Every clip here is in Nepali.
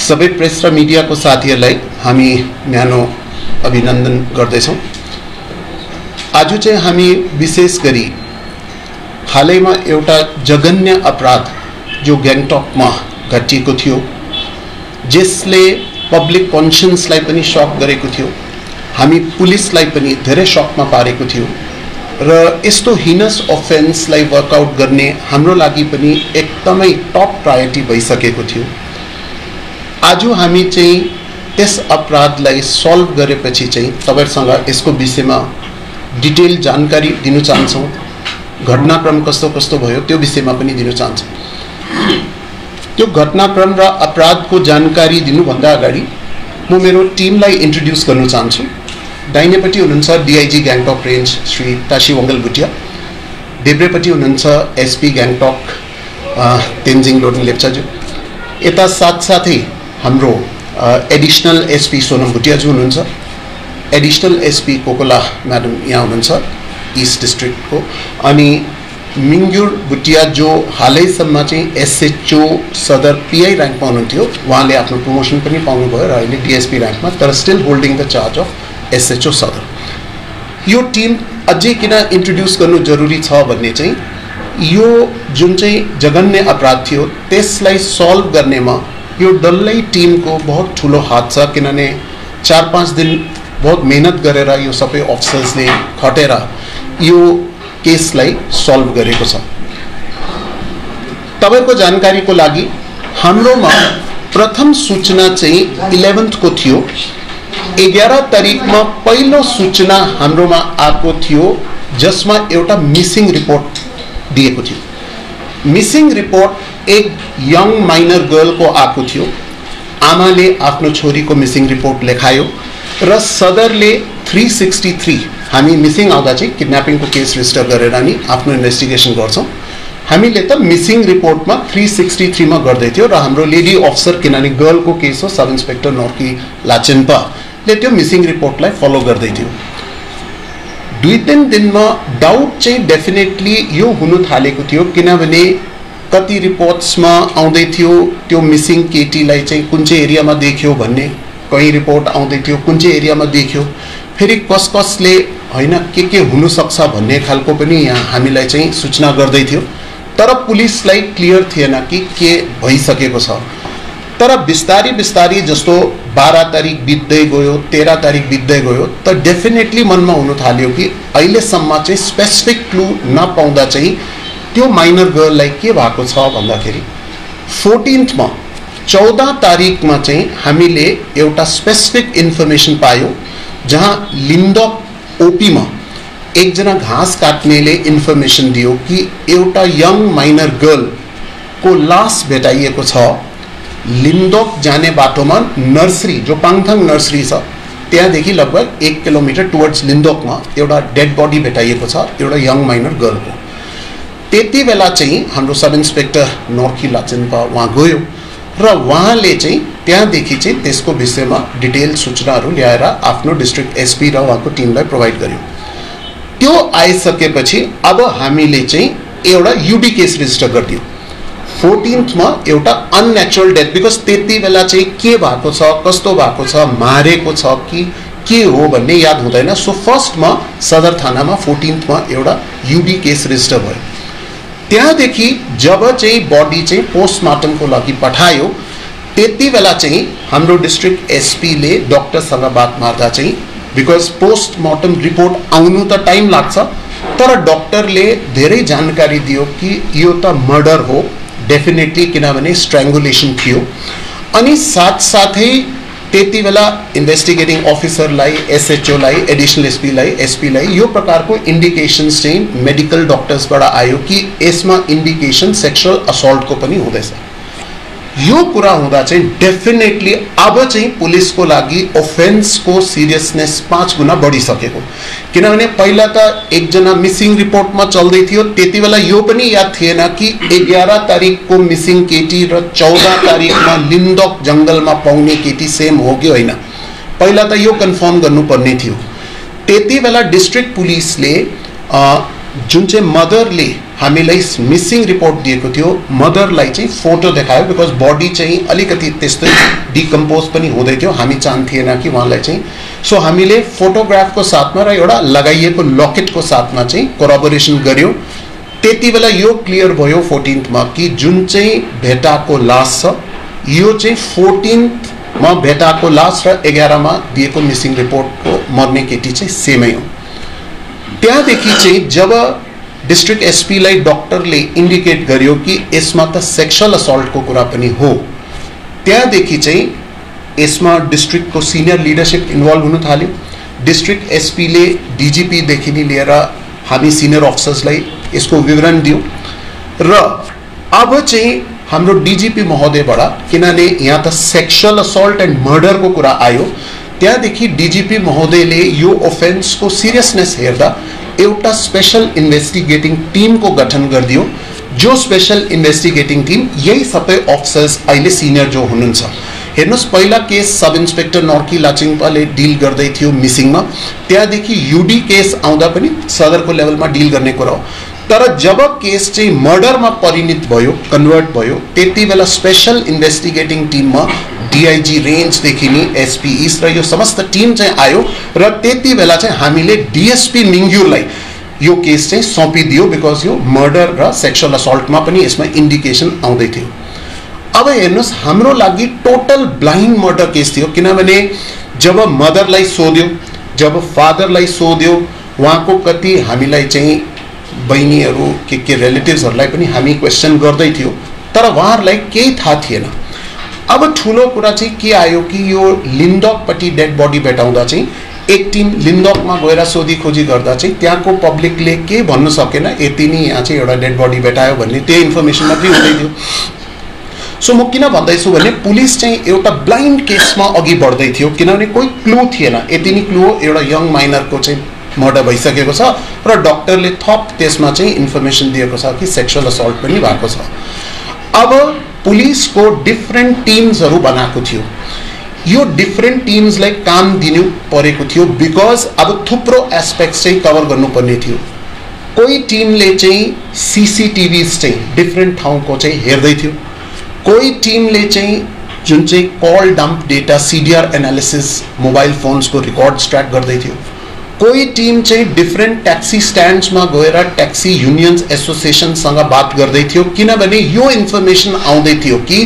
सबै प्रेस र मिडियाको साथीहरूलाई हामी न्यानो अभिनन्दन गर्दैछौँ। आज चाहिँ हामी विशेष गरी हालैमा एउटा जघन्य अपराध जो ग्याङटकमा घटिएको थियो, जसले पब्लिक कन्सियन्सलाई पनि सक गरेको थियो, हामी पुलिसलाई पनि धेरै सकमा पारेको थियो र यस्तो हिनस अफेन्सलाई वर्कआउट गर्ने हाम्रो लागि पनि एकदमै टप प्रायोरिटी भइसकेको थियो। आज हामी चाहिँ त्यस अपराधलाई सल्भ गरेपछि चाहिँ तपाईहरुसँग यसको विषयमा डिटेल जानकारी दिन चाहन्छौँ। घटनाक्रम कस्तो कस्तो भयो त्यो विषयमा पनि दिन चाहन्छौँ। त्यो घटनाक्रम र अपराधको जानकारी दिनुभन्दा अगाडि म मेरो टिमलाई इन्ट्रोड्युस गर्न चाहन्छु। दाहिनेपट्टि हुनुहुन्छ डीआईजी ग्याङटक रेन्ज श्री ताशी वंगल भुटिया, देब्रेपट्टि हुनुहुन्छ एसपी ग्याङटक तेन्जिङ लोडन लेप्चाज्यू, यता साथसाथै हाम्रो एडिशनल एसपी सोनम भुटियाज्यू हुनुहुन्छ, एडिशनल एसपी कोकोला म्याडम यहाँ हुनुहुन्छ ईस्ट डिस्ट्रिक्टको, अनि मिङ्गुर भुटिया जो हालैसम्म चाहिँ एसएचओ सदर पीआई र्याङ्कमा हुनुहुन्थ्यो, उहाँले आफ्नो प्रमोसन पनि पाउनुभयो र अहिले डीएसपी र्याङ्कमा, तर still holding the charge of SHO सदर। यो टिम अझै किन इन्ट्रोड्युस गर्नु जरुरी छ भन्ने चाहिँ यो जुन चाहिँ जघन्य अपराध थियो त्यसलाई सल्भ गर्नेमा यो डल्लै टिमको बहुत ठुलो हात छ, किनभने 4-5 दिन बहुत मेहनत गरेर यो सबै अफिसर्सले खटेर यो केसलाई सल्भ गरेको छ। तपाईको जानकारीको लागि हाम्रोमा प्रथम सूचना चाहिँ 11 को थियो। 11 तारिकमा पहिलो सूचना हाम्रोमा आएको थियो, जसमा एउटा मिसिङ रिपोर्ट दिएको थियो। मिसिङ रिपोर्ट एक यङ माइनर गर्लको आएको थियो। आमाले आफ्नो छोरीको मिसिङ रिपोर्ट लेखायो र सदरले 363 हामी मिसिङ आउँदा चाहिँ किडन्यापिङको केस रेजिस्टर गरेर नि आफ्नो इन्भेस्टिगेसन गर्छौँ। हामीले त मिसिङ रिपोर्टमा 363 मा गर्दै थियो र हाम्रो लेडी अफिसर, किनभने गर्लको केस हो, सब इन्स्पेक्टर नोर्की लाचेन्पाले त्यो मिसिङ रिपोर्टलाई फलो गर्दै थियो। 2-3 दिनमा डाउट चाहिँ डेफिनेटली यो हुन थालेको थियो, किनभने कति रिपोर्ट्समा आउँदै थियो त्यो मिसिङ केटीलाई चाहिँ कुन चाहिँ एरियामा देख्यो भन्ने, कहीँ रिपोर्ट आउँदै थियो कुन चाहिँ एरियामा देख्यो, फेरि कसले हैन के हुन सक्छ भन्ने खालको पनि यहाँ हामीलाई चाहिँ सूचना गर्दै थियो। तर पुलिसलाई क्लियर थिएन कि के भइसकेको छ। तर बिस्तारी बिस्तारी जस्तो 12 तारिक बित्दै गयो, 13 तारिक बित्दै गयो, त डेफिनेटली मनमा हुन थाल्यो कि अहिलेसम्म चाहिँ स्पेसिफिक क्लू नपाउँदा चाहिँ त्यो माइनर गर्ललाई के भएको छ भन्दाखेरि 14 तारिकमा चाहिँ हामीले एउटा स्पेसिफिक इन्फर्मेसन पायौँ, जहाँ लिन्दक ओपीमा एकजना घाँस काट्नेले इन्फर्मेसन दियो कि एउटा यङ माइनर गर्लको लास भेटाइएको छ। लिन्दक जाने बाटोमा नर्सरी जो पाङथाङ नर्सरी छ त्यहाँदेखि लगभग 1 किलोमिटर टुवर्ड्स लिन्दकमा एउटा डेड बडी भेटाइएको छ एउटा यङ माइनर गर्लको। त्यति बेला चाहिँ हाम्रो सब इन्स्पेक्टर नोर्की लाचेन्पा वहाँ गयो र उहाँले चाहिँ त्यहाँदेखि चाहिँ त्यसको विषयमा डिटेल सूचनाहरू ल्याएर आफ्नो डिस्ट्रिक्ट एसपी र उहाँको टिमलाई प्रोभाइड गर्यो। त्यो आइसकेपछि अब हामीले चाहिँ एउटा युडी केस रेजिस्टर गरिदियो। 14 मा एउटा अननेचुरल डेथ, बिकज त्यति बेला चाहिँ के भएको छ, कस्तो भएको छ, मारेको छ कि के हो भन्ने याद हुँदैन। सो फर्स्टमा सदर थानामा 14 मा एउटा युडी केस रेजिस्टर भयो। त्यहाँदेखि जब चाहिँ बडी चाहिँ पोस्टमार्टमको लागि पठायो त्यति बेला चाहिँ हाम्रो डिस्ट्रिक्ट एसपीले डक्टरसँग बात मार्दा चाहिँ, बिकज पोस्टमार्टम रिपोर्ट आउनु त टाइम लाग्छ, तर डक्टरले धेरै जानकारी दियो कि यो त मर्डर हो डेफिनेटली, किनभने स्ट्राङ्गुलेसन थियो। अनि साथसाथै त्यति बेला इन्भेस्टिगेटिङ अफिसरलाई, एसएचओलाई, एडिशनल एसपीलाई यो प्रकारको इन्डिकेसन्स चाहिँ मेडिकल डक्टर्सबाट आयो कि यसमा इन्डिकेसन सेक्सुअल असल्टको पनि हुँदैछ। यो कुरा हुँदा चाहिँ डेफिनेटली अब चाहिँ पुलिसको लागि अफेन्सको सिरियसनेस 5 गुणा बढिसकेको, किनभने पहिला त एकजना मिसिङ रिपोर्टमा चल्दै थियो। त्यति बेला यो पनि याद थिएन कि 11 तारिकको मिसिङ केटी र 14 तारिकमा लिन्दक जङ्गलमा पाउने केटी सेम हो कि होइन, पहिला त यो कन्फर्म गर्नुपर्ने थियो। त्यति बेला डिस्ट्रिक्ट पुलिसले जुन चाहिँ मदरले हामीलाई मिसिङ रिपोर्ट दिएको थियो मदरलाई चाहिँ फोटो देखायो बिकज बडी चाहिँ अलिकति त्यस्तै डिकम्पोज पनि हुँदै थियो हामी चाहन्थिएन कि उहाँलाई चाहिँ सो हामीले फोटोग्राफको साथमा र एउटा लगाइएको लकेटको साथमा चाहिँ कोराबोरेसन गर्यो त्यति बेला यो क्लियर भयो 14th मा कि जुन चाहिँ भेटाको लास छ यो चाहिँ 14th मा भेटाको लास र 11 मा दिएको मिसिङ रिपोर्टको मर्ने केटी चाहिँ सेमै हो त्यहाँदेखि चाहिँ जब डिस्ट्रिक्ट एसपी लाई डाक्टरले इन्डिकेट गर्यो कि यसमा त सेक्सुअल असल्टको कुरा पनि हो त्यहाँदेखि चाहिँ यसमा डिस्ट्रिक्टको सिनियर लिडरशिप इन्भल्भ हुन थाल्यो डिस्ट्रिक्ट एसपी ले डीजीपी देखि लिएर हामी सिनियर अफिसर्सलाई यसको विवरण दियो र अब चाहिँ हाम्रो डीजीपी महोदयबाट किनभने यहाँ त सेक्सुअल असल्ट एन्ड मर्डर को कुरा आयो त्यहाँदेखि डीजीपी महोदयले यो अफेन्सको सिरियसनेस हेर्दा एउटा स्पेशल इन्भेस्टिगेटिङ टिम को गठन गरिदियो जो स्पेशल इन्भेस्टिगेटिङ टिम यही सबै अफिसर्स अहिले सिनियर जो हुनुहुन्छ हेर्नुस् पहिला केस सब इन्स्पेक्टर नर्की लाचिङपाले डिल गर्दै थियो मिसिङमा त्यहाँदेखि यूडी केस आउँदा पनि सदरको लेभलमा डिल गर्ने कुरा हो तर जब केस चाहिँ मर्डरमा परिणत भयो कन्भर्ट भयो त्यति बेला स्पेशल इन्भेस्टिगेटिङ टिममा डीआईजी रेंज देखि नि एसपी ईस्ट र यो समस्त टिम चाहिँ आयो र त्यति बेला चाहिँ हामीले डीएसपी मिङ्ग्युरलाई यो केस चाहिँ सौंपिदियो बिकज यो मर्डर र सेक्सुअल असल्टमा पनि यसमा इन्डिकेसन आउँदै थियो अब हेर्नुस् हाम्रो लागि टोटल ब्लाइन्ड मर्डर केस थियो किनभने जब मदरलाई सोध्यो जब फादरलाई सोध्यो उहाँको कति हामीलाई चाहिँ बहिनीहरू के रिलेटिभ्सहरूलाई पनि हामी क्वेसन गर्दै थियो तर उहाँहरूलाई केही थाहा थिएन अब ठुलो कुरा चाहिँ के आयो कि यो लिन्डकपट्टि डेड बडी भेटाउँदा चाहिँ एक टिम लिन्डकमा गएर सोधी खोजी गर्दा चाहिँ त्यहाँको पब्लिकले के भन्नु सकेन यति नै यहाँ चाहिँ एउटा डेड बडी भेटायो भन्ने त्यो इन्फर्मेसन मात्रै हुँदै थियो सो म किन भन्दैछु भने पुलिस चाहिँ एउटा ब्लाइन्ड केसमा अघि बढ्दै थियो किनभने कोही क्लू थिएन यति नै क्लू हो एउटा यङ माइनरको चाहिँ मर्डर भइसकेको छ र डाक्टरले थप त्यसमा चाहिँ इन्फर्मेसन दिएको छ कि सेक्सुअल असल्ट पनि भएको छ अब पुलिसको डिफरेन्ट टिम्सहरू बनाएको थियो यो डिफरेन्ट टिम्सलाई काम दिनु परेको थियो बिकज अब थुप्रो एस्पेक्ट्स चाहिँ कभर गर्नुपर्ने थियो कोही टिमले चाहिँ सीसीटीभीज चाहिँ डिफरेन्ट ठाउँको चाहिँ हेर्दै थियो कोही टिमले चाहिँ जुन चाहिँ call dump data CDR analysis mobile फोन्सको रिकर्ड्स ट्र्याक गर्दै थियो कोही टिम चाहिँ डिफरेन्ट ट्याक्सी स्ट्यान्ड्समा गएर ट्याक्सी युनियन्स एसोसिएसनसँग बात गर्दै थियो किनभने यो इन्फर्मेसन आउँदै थियो कि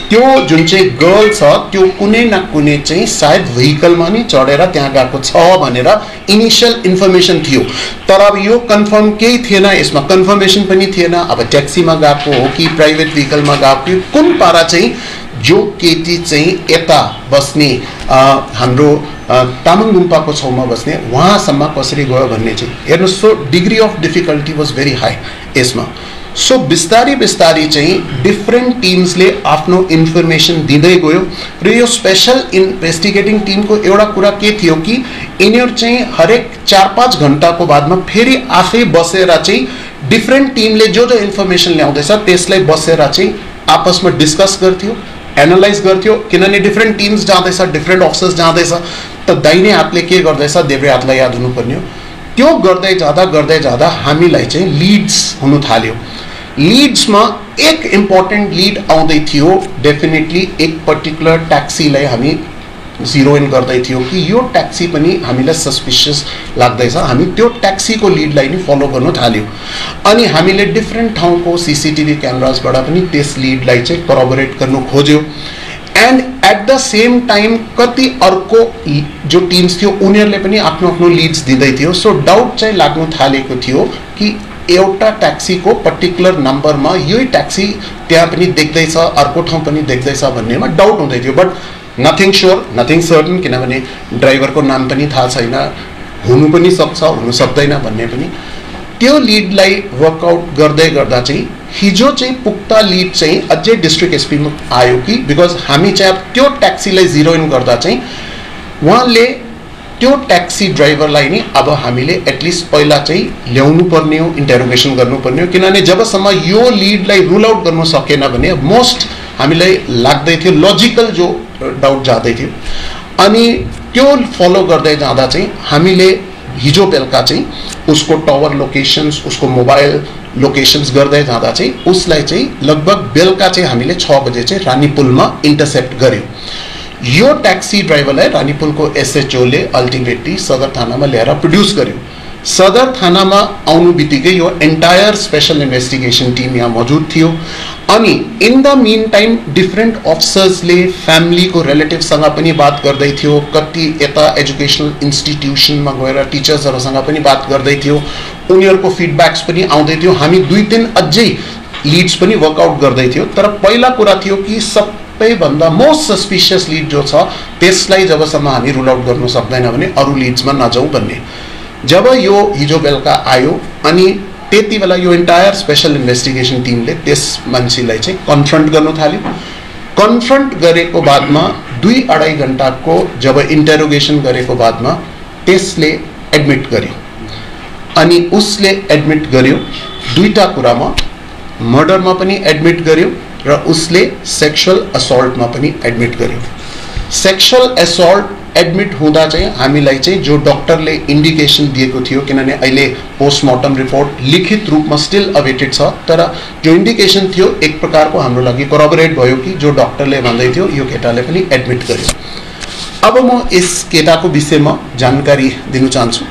त्यो जुन चाहिँ गर्ल छ त्यो कुनै न कुनै चाहिँ सायद भेहिकलमा नि चढेर त्यहाँ गएको छ भनेर इनिशियल इन्फर्मेसन थियो तर अब यो कन्फर्म केही थिएन यसमा कन्फर्मेसन पनि थिएन अब ट्याक्सीमा गएको हो कि प्राइभेट भेहिकलमा गएको कुन पारा चाहिँ जो केटी चाहिँ यता बस्ने हाम्रो तामाङ गुम्पाको छेउमा बस्ने वहाँसम्म कसरी गयो भन्ने चाहिँ हेर्नुहोस् so degree of difficulty was very high यसमा सो बिस्तारै बिस्तारै चाहिँ डिफरेन्ट टिम्सले आफ्नो इन्फर्मेसन दिँदै गयो र यो स्पेशल इन्भेस्टिगेटिङ टिमको एउटा कुरा के थियो कि यिनीहरू चाहिँ हरेक 4-5 घण्टाको बादमा फेरि आफै बसेर चाहिँ डिफरेन्ट टिमले जो जो इन्फर्मेसन ल्याउँदैछ त्यसलाई बसेर चाहिँ आपसमा डिस्कस गर्थ्यो एनालाइज गर्थ्यो किनभने डिफरेन्ट टिम्स जाँदैछ डिफरेन्ट अफिसर्स जाँदैछ त दाहिने हातले के गर्दैछ देब्रे हातलाई याद हुनुपर्ने हो त्यो गर्दै जाँदा हामीलाई चाहिँ लिड्स हुन थाल्यो लिड्समा एक इम्पोर्टेन्ट लिड आउँदै थियो डेफिनेटली एक पर्टिकुलर ट्याक्सीलाई हामी जिरो इन गर्दै थियो कि यो ट्याक्सी पनि हामीलाई सस्पिशियस लाग्दैछ हामी त्यो ट्याक्सीको लिडलाई नि फलो गर्न थाल्यो अनि हामीले डिफरेन्ट ठाउँको सीसीटीभी क्यामेराजबाट पनि त्यस लिडलाई चाहिँ कोराबोरेट गर्न खोज्यो and at the same time कति अर्को जो टिम्स थियो उनीहरूले पनि आफ्नो आफ्नो लिड्स दिँदै थियो सो डाउट चाहिँ लाग्नु थालेको थियो कि एउटा ट्याक्सीको पर्टिकुलर नम्बरमा यही ट्याक्सी त्यहाँ पनि देख्दैछ अर्को ठाउँ पनि देख्दैछ भन्नेमा डाउट हुँदै थियो but nothing sure nothing certain किनभने ड्राइभरको नाम पनि थाहा छैन हुनु पनि सक्छ हुनु सक्दैन भन्ने पनि त्यो लिडलाई वर्कआउट गर्दै गर्दा चाहिँ हिजो चाहिँ पुख्ता लिड चाहिँ अझै डिस्ट्रिक्ट एसपीमा आयो कि बिकज हामी चाहिँ अब त्यो ट्याक्सीलाई जिरो इन गर्दा चाहिँ उहाँले त्यो ट्याक्सी ड्राइभरलाई नि अब हामीले एटलिस्ट पहिला चाहिँ ल्याउनु पर्ने हो इन्टरोगेसन गर्नुपर्ने हो किनभने जबसम्म यो लिडलाई रुल आउट गर्न सकेन भने मोस्ट हामीलाई लाग्दै थियो लजिकल जो डाउट जाँदै थियो अनि त्यो फलो गर्दै जाँदा चाहिँ हामीले हिजो बेलुका चाहिँ उसको टावर लोकेशन्स उसको मोबाइल लोकेशन्स गर्दै जाँदा चाहिँ उसलाई चाहिँ लगभग बेलुका चाहिँ हामीले 6 बजे चाहिँ रानीपुलमा इन्टरसेप्ट गर्यो। यो ट्याक्सी ड्राइभरलाई रानीपुलको एसएचओले अल्टिमेटली सदर थानामा ल्याएर प्रोड्युस गर्यो। सदर थानामा आउनु बित्तिकै यो एन्टायर स्पेशल इन्भेस्टिगेसन टिम यहाँ मौजुद थियो। अनि in the mean time different अफिसर्सले फ्यामिलीको रिलेटिभसँग पनि बात गर्दै थियो, कति यता एजुकेसनल इन्स्टिट्युसनमा गएर टिचर्सहरूसँग पनि बात गर्दै थियो, उनीहरूको फिडब्याक्स पनि आउँदै थियो। हामी 2-3 अझै लिड्स पनि वर्कआउट गर्दै थियो। तर पहिला कुरा थियो कि सबैभन्दा मोस्ट सस्पिसियस लिड जो छ त्यसलाई जबसम्म हामी रुल आउट गर्न सक्दैन भने अरू लिड्समा नजाउँ भन्ने। जब यो हिजो बेलुका आयो अनि त्यति बेला यो एन्टायर स्पेशल इन्भेस्टिगेसन टिमले त्यस मान्छेलाई चाहिँ कन्फ्रन्ट गर्नु थाल्यो। कन्फ्रन्ट गरेको बादमा 2-2.5 घण्टाको जब इन्टरोगेसन गरेको बादमा त्यसले एडमिट गर्यो। अनि उसले एडमिट गर्यो 2टा कुरामा, मर्डरमा पनि एडमिट गर्यो र उसले सेक्सुअल असल्टमा पनि एडमिट गर्यो। सेक्सुअल असल्ट एडमिट हुँदा चाहिँ हामीलाई चाहिँ जो डक्टरले इन्डिकेसन दिएको थियो, किनभने अहिले पोस्टमार्टम रिपोर्ट लिखित रूपमा स्टिल अवेटेड छ, तर जो इन्डिकेसन थियो एक प्रकारको हाम्रो लागि कोराबोरेट भयो कि जो डक्टरले भन्दै थियो यो केटाले पनि एडमिट गर्यो। अब म यस केटाको विषयमा जानकारी दिन चाहन्छु।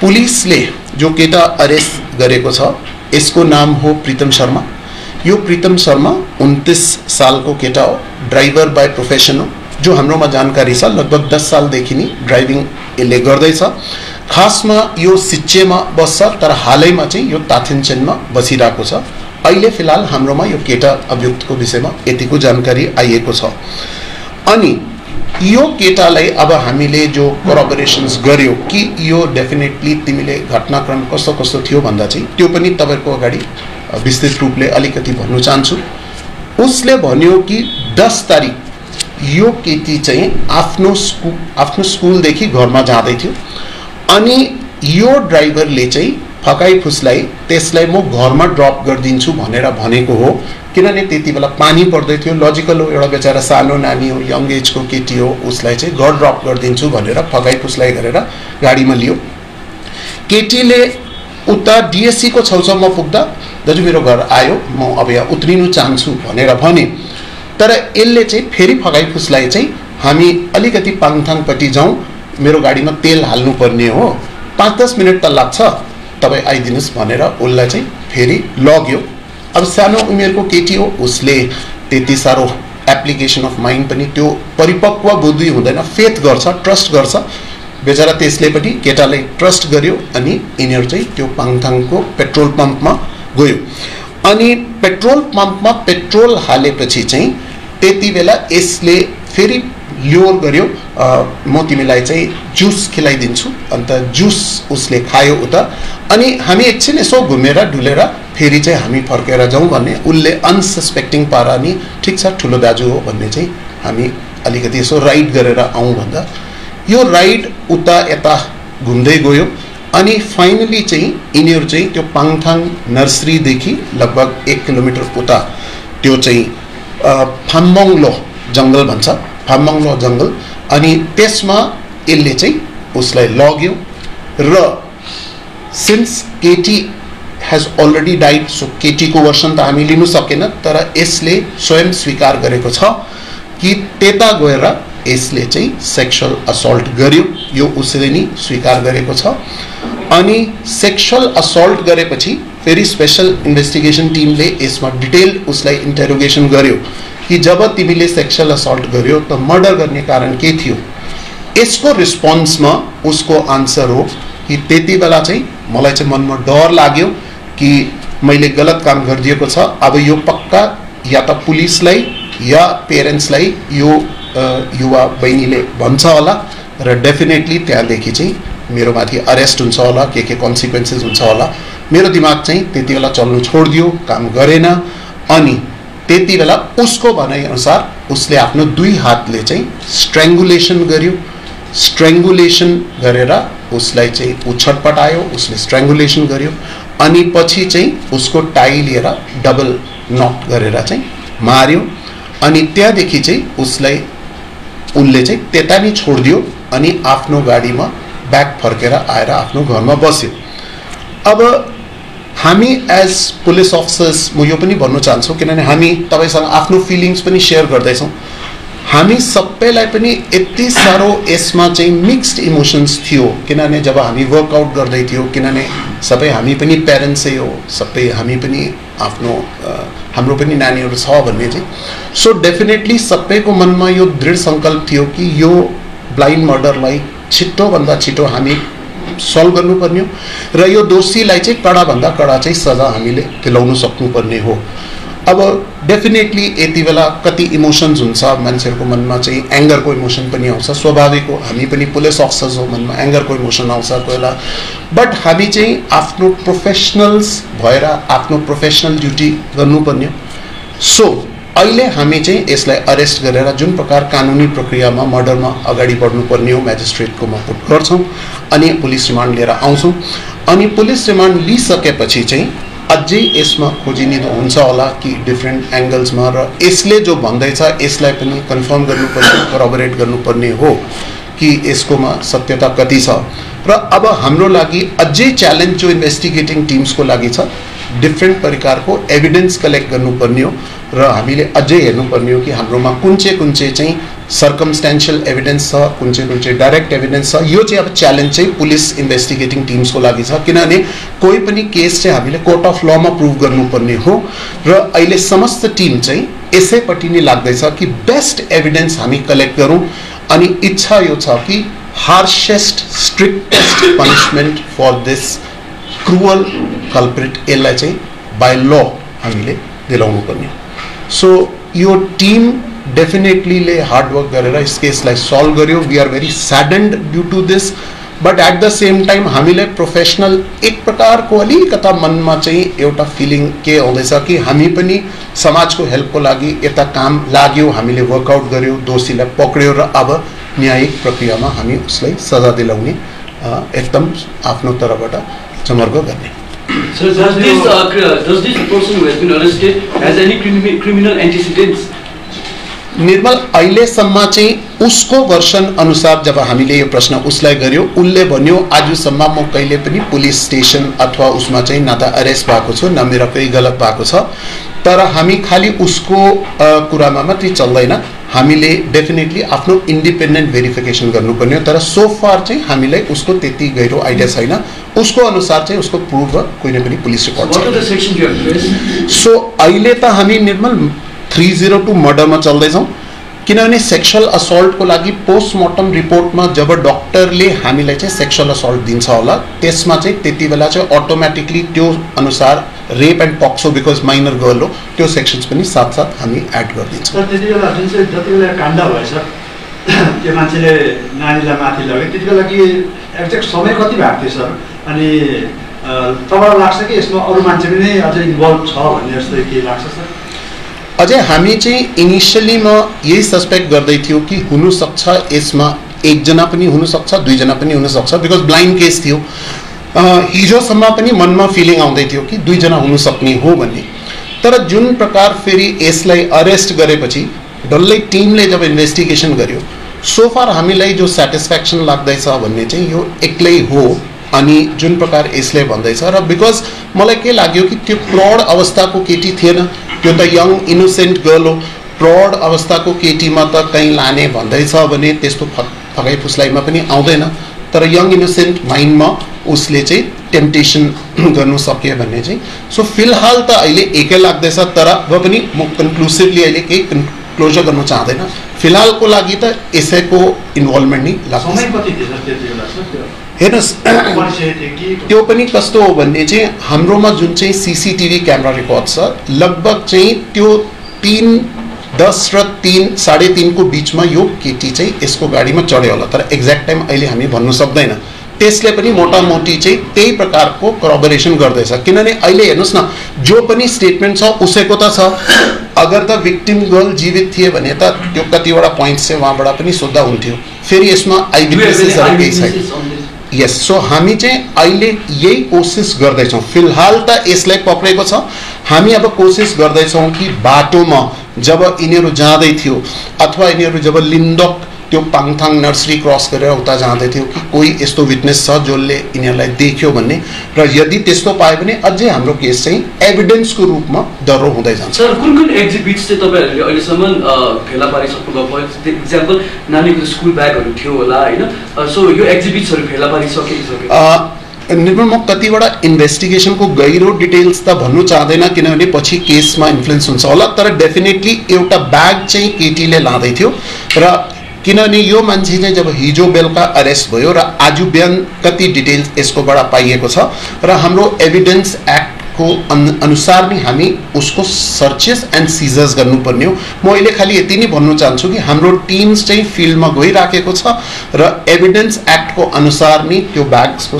पुलिसले जो केटा अरेस्ट गरेको छ यसको नाम हो प्रीतम शर्मा। यो प्रीतम शर्मा 29 सालको केटा हो, ड्राइभर बाई प्रोफेसन हो। जो हाम्रोमा जानकारी छ लगभग 10 सालदेखि नै ड्राइभिङ यसले गर्दैछ। खासमा यो सिच्चेमा बस्छ, तर हालैमा चाहिँ यो ताथिनचेनमा बसिरहेको छ। अहिले फिलहाल हाम्रोमा यो केटा अभियुक्तको विषयमा यतिको जानकारी आइएको छ। अनि यो केटालाई अब हामीले जो कोराबोरेसन्स गर्यो कि यो डेफिनेटली तिमीले घटनाक्रम कस्तो कस्तो थियो भन्दा चाहिँ त्यो पनि तपाईको अगाडि विस्तृत रूपले अलिकति भन्नु चाहन्छु। उसले भन्यो कि 10 तारिक यो केटी चाहिँ आफ्नो स्कुलदेखि घरमा जाँदै थियो अनि यो ड्राइभरले चाहिँ फकाई फुस्लाई त्यसलाई म घरमा ड्रप गरिदिन्छु भनेर भनेको हो। किनभने त्यति बेला पानी पर्दै थियो, लजिकल हो, एउटा बेचारा सानो नानी हो, यङ एजको केटी हो, उसलाई चाहिँ घर ड्रप गरिदिन्छु भनेर फकाई फुस्लाई गरेर गाडीमा लियो। केटीले उता डिएससी को छेउछाउमा पुग्दा दाजु मेरो घर आयो, म अब यहाँ उत्रिनु चाहन्छु भनेर भने। तर यसले चाहिँ फेरि फकाई फुस्लाई चाहिँ हामी अलिकति पाङथाङपट्टि जाउँ, मेरो गाडीमा तेल हाल्नु पर्ने हो, 5-10 मिनट त लाग्छ, तपाईँ आइदिनुहोस् भनेर उसलाई चाहिँ फेरि लग्यो। अब सानो उमेरको केटी हो, उसले त्यति साह्रो एप्लिकेसन अफ माइन्ड पनि त्यो परिपक्व बुद्धि हुँदैन, फेथ गर्छ, ट्रस्ट गर्छ। बेचारा त्यसले पनि केटालाई ट्रस्ट गर्यो अनि यिनीहरू चाहिँ त्यो पाङथाङको पेट्रोल पम्पमा गयो। अनि पेट्रोल पम्पमा पेट्रोल हालेपछि चाहिँ त्यति बेला यसले फेरि ल्योर गर्यो, म तिमीलाई चाहिँ जुस खिलाइदिन्छु। अन्त जुस उसले खायो उता। अनि हामी एकछिन यसो घुमेर डुलेर फेरि चाहिँ हामी फर्केर जाउँ भन्ने उसले अनसस्पेक्टिङ पारा नि ठिक छ ठुलो दाजु हो भन्ने चाहिँ हामी अलिकति यसो राइड गरेर आउँ भन्दा यो राइड उता यता घुम्दै गयो। अनि फाइनली चाहिँ यिनीहरू चाहिँ त्यो पाङथाङ नर्सरीदेखि लगभग 1 किलोमिटर उता त्यो चाहिँ फाममङलो जङ्गल भन्छ, फाममङलो जङ्गल। अनि त्यसमा यसले चाहिँ उसलाई लग्यो र सिन्स केटी हेज अलरेडी डाइड, सो केटीको वर्सन त हामी लिनु सकेन, तर यसले स्वयं स्वीकार गरेको छ कि त्यता गएर यसले चाहिँ सेक्सुअल असल्ट गर्यो। यो उसले नि स्वीकार गरेको छ। अनि सेक्सुअल असल्ट गरेपछि फेरि स्पेशल इन्भेस्टिगेसन टिमले यसमा डिटेल्ड उसलाई इन्टरोगेसन गर्यो कि जब तिमीले सेक्सुअल असल्ट गर्यो त मर्डर गर्ने कारण के थियो। यसको रिस्पोन्समा उसको आन्सर हो कि त्यति बेला चाहिँ मलाई चाहिँ मनमा डर लाग्यो कि मैले गलत काम गरिदिएको छ, अब यो पक्का या त पुलिसलाई या पेरेन्ट्सलाई यो युवा बहिनीले भन्छ होला र डेफिनेटली त्यहाँदेखि चाहिँ मेरो माथि अरेस्ट हुन्छ होला, के कन्सिक्वेन्सेस हुन्छ होला। मेरो दिमाग चाहिँ त्यति बेला चल्नु छोडिदियो, काम गरेन। अनि त्यति बेला उसको भनाइअनुसार उसले आफ्नो 2 हातले चाहिँ स्ट्रेङ्गुलेसन गर्यो। स्ट्रेङ्गुलेसन गरेर उसलाई चाहिँ छटपटायो, उसले स्ट्रेङ्गुलेसन गर्यो। अनि पछि चाहिँ उसको टाई लिएर डबल नट गरेर चाहिँ मार्यो। अनि त्यहाँदेखि चाहिँ उसले चाहिँ त्यता नै छोडिदियो अनि आफ्नो गाडीमा ब्याक फर्केर आएर आफ्नो घरमा बस्यो। अब हामी एज पुलिस अफिसर्स म यो पनि भन्नु चाहन्छु किनभने हामी तपाईसँग आफ्नो फिलिङ्स पनि सेयर गर्दैछौँ हामी सबैलाई पनि यति साह्रो यसमा चाहिँ मिक्स्ड इमोसन्स थियो किनभने जब हामी वर्कआउट गर्दै थियो किनभने सबै हामी पनि प्यारेन्ट्सै हो सबै हामी पनि आफ्नो हाम्रो पनि नानीहरू छ भन्ने चाहिँ सो डेफिनेटली सबैको मनमा यो दृढ सङ्कल्प थियो कि यो ब्लाइन्ड मर्डरलाई छिटोभन्दा छिटो हामी सल्भ गर्नुपर्ने हो र यो दोषीलाई चाहिँ कडाभन्दा कडा चाहिँ सजा हामीले दिलाउन सक्नुपर्ने हो अब डेफिनेटली यति बेला कति इमोसन्स हुन्छ मान्छेहरूको मनमा चाहिँ एङ्गरको इमोसन पनि आउँछ स्वाभाविक हो हामी पनि पुलिस अफिसर्स हो मनमा एङ्गरको इमोसन आउँछ कोही बेला बट हामी चाहिँ आफ्नो प्रोफेसनल्स भएर आफ्नो प्रोफेसनल ड्युटी गर्नुपर्ने सो अहिले हामी चाहिँ यसलाई अरेस्ट गरेर जुन प्रकार कानुनी प्रक्रियामा मर्डरमा अगाडि बढ्नुपर्ने हो म्याजिस्ट्रेटकोमा पुट गर्छौँ अनि पुलिस रिमान्ड लिएर आउँछौँ अनि पुलिस रिमान्ड लिइसकेपछि चाहिँ अझै यसमा खोजिनिदो हुन्छ होला कि डिफ्रेन्ट एङ्गल्समा र यसले जो भन्दैछ यसलाई पनि कन्फर्म गर्नुपर्ने करबोरेट गर्नुपर्ने हो कि यसकोमा सत्यता कति छ र अब हाम्रो लागि अझै च्यालेन्ज जो इन्भेस्टिगेटिङ टिम्सको लागि छ डिफ्रेन्ट प्रकारको एभिडेन्स कलेक्ट गर्नुपर्ने हो र हामीले अझै हेर्नुपर्ने हो कि हाम्रोमा कुन चाहिँ सर्कमस्टेन्शियल एभिडेन्स छ कुन चाहिँ डाइरेक्ट एभिडेन्स छ यो चाहिँ अब च्यालेन्ज चाहिँ पुलिस इन्भेस्टिगेटिङ टिम्सको लागि छ किनभने कोही पनि केस चाहिँ हामीले कोर्ट अफ लमा प्रुभ गर्नुपर्ने हो र अहिले समस्त टिम चाहिँ यसैपट्टि नै लाग्दैछ कि बेस्ट एभिडेन्स हामी कलेक्ट गरौँ अनि इच्छा यो छ कि harshest strictest punishment for this cruel culprit यसलाई चाहिँ बाई ल हामीले दिलाउनु पर्ने सो यो टिम डेफिनेटली हार्डवर्क गरेर यस केसलाई सल्भ गर्यो we are very saddened due to this but at the same time हामीले प्रोफेसनल एक प्रकारको अलिकता मनमा चाहिँ एउटा फिलिङ के आउँदैछ कि हामी पनि समाजको हेल्पको लागि यता काम लाग्यो हामीले वर्कआउट गर्यो दोषीलाई पक्रियो र अब न्यायिक प्रक्रियामा हामी उसलाई सजा दिलाउने एकदम आफ्नो तर्फबाट जमर्को गर्ने So does this person who has been arrested has any criminal antecedents? निर्मल अहिलेसम्म चाहिँ उसको वर्षन अनुसार जब हामीले यो प्रश्न उसलाई गर्यो उसले भन्यो आजसम्म म कहिले पनि पुलिस स्टेसन अथवा उसमा चाहिँ न त अरेस्ट भएको छु न मेरो केही गलत भएको छ तर हामी खाली उसको कुरामा मात्रै चल्दैन हामीले डेफिनेटली आफ्नो इन्डिपेन्डेन्ट भेरिफिकेसन गर्नुपर्ने हो तर सो फार चाहिँ हामीलाई उसको त्यति गहिरो आइडिया छैन उसको अनुसार चाहिँ उसको पूर्व कुनै पनि पुलिस रिपोर्ट सो अहिले त हामी निर्मल 302 मर्डरमा चल्दैछौँ किनभने सेक्सुअल असल्टको लागि पोस्टमार्टम रिपोर्टमा जब डक्टरले हामीलाई चाहिँ सेक्सुअल असल्ट दिन्छ होला त्यसमा चाहिँ त्यति बेला चाहिँ अटोमेटिकली त्यो अनुसार rape and POCSO because minor girl हो त्यो सेक्सन्स पनि साथसाथ हामी एड गरिदिन्छौँ त्यति बेला जुन चाहिँ जति बेला काण्ड भएछ त्यो मान्छेले नानीलाई माथि लग्यो त्यति बेला कि एक्ज्याक्ट समय कति भएको थियो सर अनि तपाईँलाई लाग्छ कि यसमा अरू मान्छे पनि अझै इन्भल्भ छ भन्ने जस्तो के लाग्छ सर अझै हामी चाहिँ इनिसियलीमा यही सस्पेक्ट गर्दै थियो कि हुनसक्छ यसमा एकजना पनि हुनसक्छ दुईजना पनि हुनसक्छ बिकज ब्लाइन्ड केस थियो हिजोसम्म पनि मनमा फिलिङ आउँदै थियो कि दुईजना हुनसक्ने हो भन्ने तर जुन प्रकार फेरि यसलाई अरेस्ट गरेपछि डल्लै टिमले जब इन्भेस्टिगेसन गर्यो सो फार हामीलाई जो सेटिस्फ्याक्सन लाग्दैछ भन्ने चाहिँ यो एक्लै हो अनि जुन प्रकार यसले भन्दैछ र बिकज मलाई के लाग्यो कि त्यो प्रौढ अवस्थाको केटी थिएन त्यो त यङ इनोसेन्ट गर्ल हो प्रौढ अवस्थाको केटीमा त कहीँ लाने भन्दैछ भने त्यस्तो फकाइ फुस्लाइमा पनि आउँदैन तर यङ इनोसेन्ट माइन्डमा उसले चाहिँ टेम्पटेसन गर्नु सक्यो भन्ने चाहिँ सो फिलहाल त अहिले एकै लाग्दैछ तर अब पनि म कन्क्लुसिभली अहिले केही क्लोजर गर्नु चाहँदैन फिलहालको लागि त यसैको इन्भल्भमेन्ट नै लाग्छ हेर्नुहोस् त्यो पनि कस्तो हो भन्ने चाहिँ हाम्रोमा जुन चाहिँ सीसीटीभी क्यामेरा रेकर्ड छ लगभग चाहिँ त्यो 3:10 र 3:30 को बिचमा यो केटी चाहिँ यसको गाडीमा चढ्यो होला तर एक्ज्याक्ट टाइम अहिले हामी भन्नु सक्दैन त्यसले पनि मोटामोटी चाहिँ त्यही प्रकारको करबोरेसन गर्दैछ किनभने अहिले हेर्नुहोस् न जो पनि स्टेटमेन्ट छ उसैको त छ अगर त विक्टिम गर्ल जीवित थिए भने त त्यो कतिवटा पोइन्ट्स चाहिँ उहाँबाट पनि सोध्दा हुन्थ्यो फेरि यसमा आइविटनेसेसहरू केही छैन यस सो हामी चाहिँ अहिले यही कोसिस गर्दैछौँ फिलहाल त यसलाई पक्रेको छ हामी अब कोसिस गर्दैछौँ कि बाटोमा जब यिनीहरू जाँदै थियो अथवा यिनीहरू जब लिन्डोक त्यो पाङथाङ नर्सरी क्रस गरेर उता जाँदै थियो कि कोही यस्तो विटनेस छ जसले यिनीहरूलाई देख्यो भन्ने, र यदि त्यस्तो पायो भने अझै हाम्रो केस चाहिँ एभिडेन्सको रूपमा दह्रो हुँदै जान्छ। सर कुन एक्जिबिट्स चाहिँ तपाईँहरूले अहिलेसम्म फेला पारिसक्नु भएको? इक्जाम्पल नानीको स्कुल ब्यागहरू थियो होला होइन, सो यो एक्जिबिट्सहरू फेला पारिसके? निर्मल, म कतिवटा इन्भेस्टिगेसनको गहिरो डिटेल्स त भन्नु चाहदैन किनभने पछि केसमा इन्फ्लुएन्स हुन्छ होला, तर डेफिनेटली एउटा ब्याग चाहिँ केटीले लाँदै थियो र किनभने यो मान्छे चाहिँ जब हिजो बेलुका अरेस्ट भयो र आज बिहान कति डिटेल्स यसकोबाट पाइएको छ र हाम्रो एभिडेन्स एक्टको अनुसार नै हामी उसको सर्चेस एन्ड सिजर्स गर्नुपर्ने हो। म अहिले खालि यति नै भन्नु चाहन्छु कि हाम्रो टिम्स चाहिँ फिल्डमा गइराखेको छ र एभिडेन्स एक्टको अनुसार नै त्यो ब्याग्सको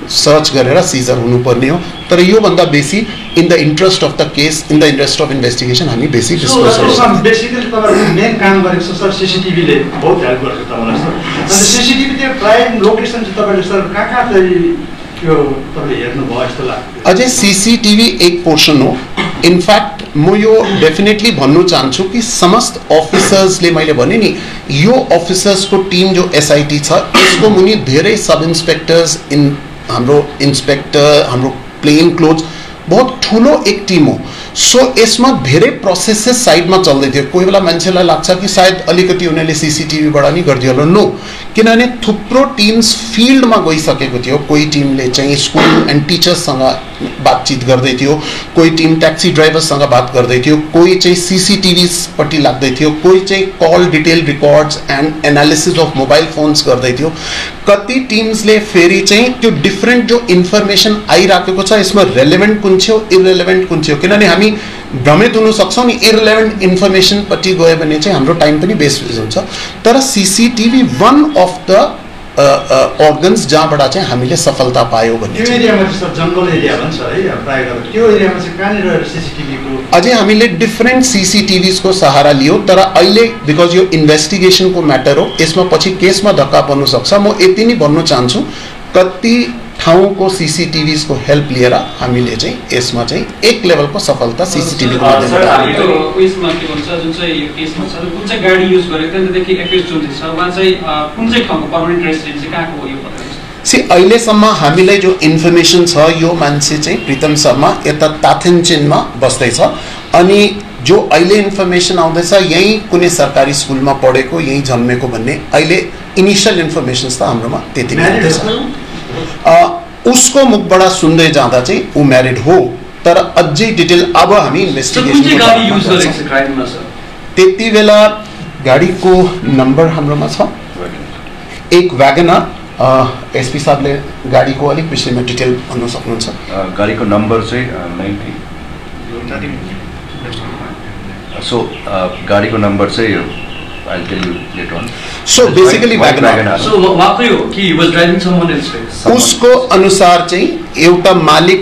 सर्च गरेर सिजर हुनुपर्ने हो। तर योभन्दा बेसी in the interest of the case, in the interest of investigation हामी बेसी डिस्कस गर्छौँ। बेसिकली तपाईहरुको मेन काम गरेको छ सर सीसीटीभीले बहुत हेल्प गर्छ तपाईलाई सर। अनि सीसीटीभी त्यो प्राइम लोकेसन चाहिँ तपाईले सर कहाँ चाहिँ त्यो तपाईले हेर्नु भयो जस्तो लाग्छ? अझै सीसीटीभी एक पोर्सन हो। इनफ्याक्ट म यो डेफिनेटली भन्नु चाहन्छु कि समस्त अफिसर्सले, मैले भने नि यो अफिसर्सको टिम जो एसआइटी छ यसको मुनि धेरै सब इन्स्पेक्टर्स, हाम्रो इन्स्पेक्टर, हाम्रो प्लेन क्लोथ, बहुत ठुलो एक टिम हो। सो यसमा धेरै प्रोसेसेस साइडमा चल्दै थियो। कोही बेला मान्छेलाई लाग्छ कि सायद अलिकति उनीहरूले सीसीटीभीबाट नि गरिदियो होला, नो, किनभने थुप्रो टिम्स फिल्डमा गइसकेको थियो। कोही टिमले चाहिँ स्कुल एन्ड टिचर्ससँग बातचित गर्दै थियो, कोही टिम ट्याक्सी ड्राइभर्ससँग बात गर्दै थियो, कोही चाहिँ सीसीटीभीपट्टि लाग्दै थियो, कोही चाहिँ call detail records and analysis of mobile phones गर्दै थियो। कति टिम्सले फेरि चाहिँ त्यो डिफ्रेन्ट जो इन्फर्मेसन आइराखेको छ यसमा रेलेभेन्ट कुन थियो, इररेलेभेन्ट कुन थियो, किनभने हामी भ्रमित हुन सक्छौँ नि इररेलेभेन्ट इन्फर्मेसनपट्टि गयो भने चाहिँ हाम्रो टाइम पनि वेस्ट हुन्छ। तर CCTV one of the organs जहाँबाट चाहिँ हामीले सफलता पायो भन्ने। त्यो एरियामा चाहिँ सर जङ्गल एरिया भन्छ है प्राय गरेर, त्यो एरियामा चाहिँ कहाँनिर सीसीटीभीको अझै हामीले डिफ्रेन्ट सीसीटीभीसको सहारा लियो। तर अहिले बिकज यो इन्भेस्टिगेसनको म्याटर हो, यसमा पछि केसमा धक्का पर्न सक्छ। म यति नै भन्न चाहन्छु कति ठाउँको सीसीटीभीसको हेल्प लिएर हामीले चाहिँ यसमा चाहिँ एक लेभलको सफलता सीसीटीभीको उयसमा के भन्छ जुन चाहिँ यो केसमा छ कुन चाहिँ गाडी युज गरेको त्यहाँदेखि एक्युज जुन छ उहाँ चाहिँ कुन चाहिँ ठाउँको पर्मनेन्ट रेसिडेन्ट चाहिँ कहाँको हो यो पत्ता लाग्छ? सी अहिलेसम्म हामीलाई जो इन्फर्मेसन छ यो मान्छे चाहिँ प्रितम शर्मा यता ताथेन्चेनमा बस्दैछ अनि जो अहिले इन्फर्मेसन आउँदैछ यही कुनै सरकारी स्कुलमा पढेको यही जन्मेको भन्ने अहिले इनिशियल इन्फर्मेसन्स त हाम्रोमा त्यति नै आउँदैछ। उसको मुखबाट सुन्दै जाँदा चाहिँ ऊ म्यारिड हो, तर अझै डिटेल अब हामी इन्भेस्टिगेसन त्यति बेला गाडीको नम्बर हाम्रोमा छ एक व्यागनर। एसपी साहबले गाडीको अलिक विषयमा डिटेल भन्न सक्नुहुन्छ? गाडीको नम्बर चाहिँ 90। सो गाडीको नम्बर चाहिँ I'll tell you later on. So basically WagonR. So वाकई हो कि he was driving someone else way. उसको अनुसार चाहिँ एउटा मालिक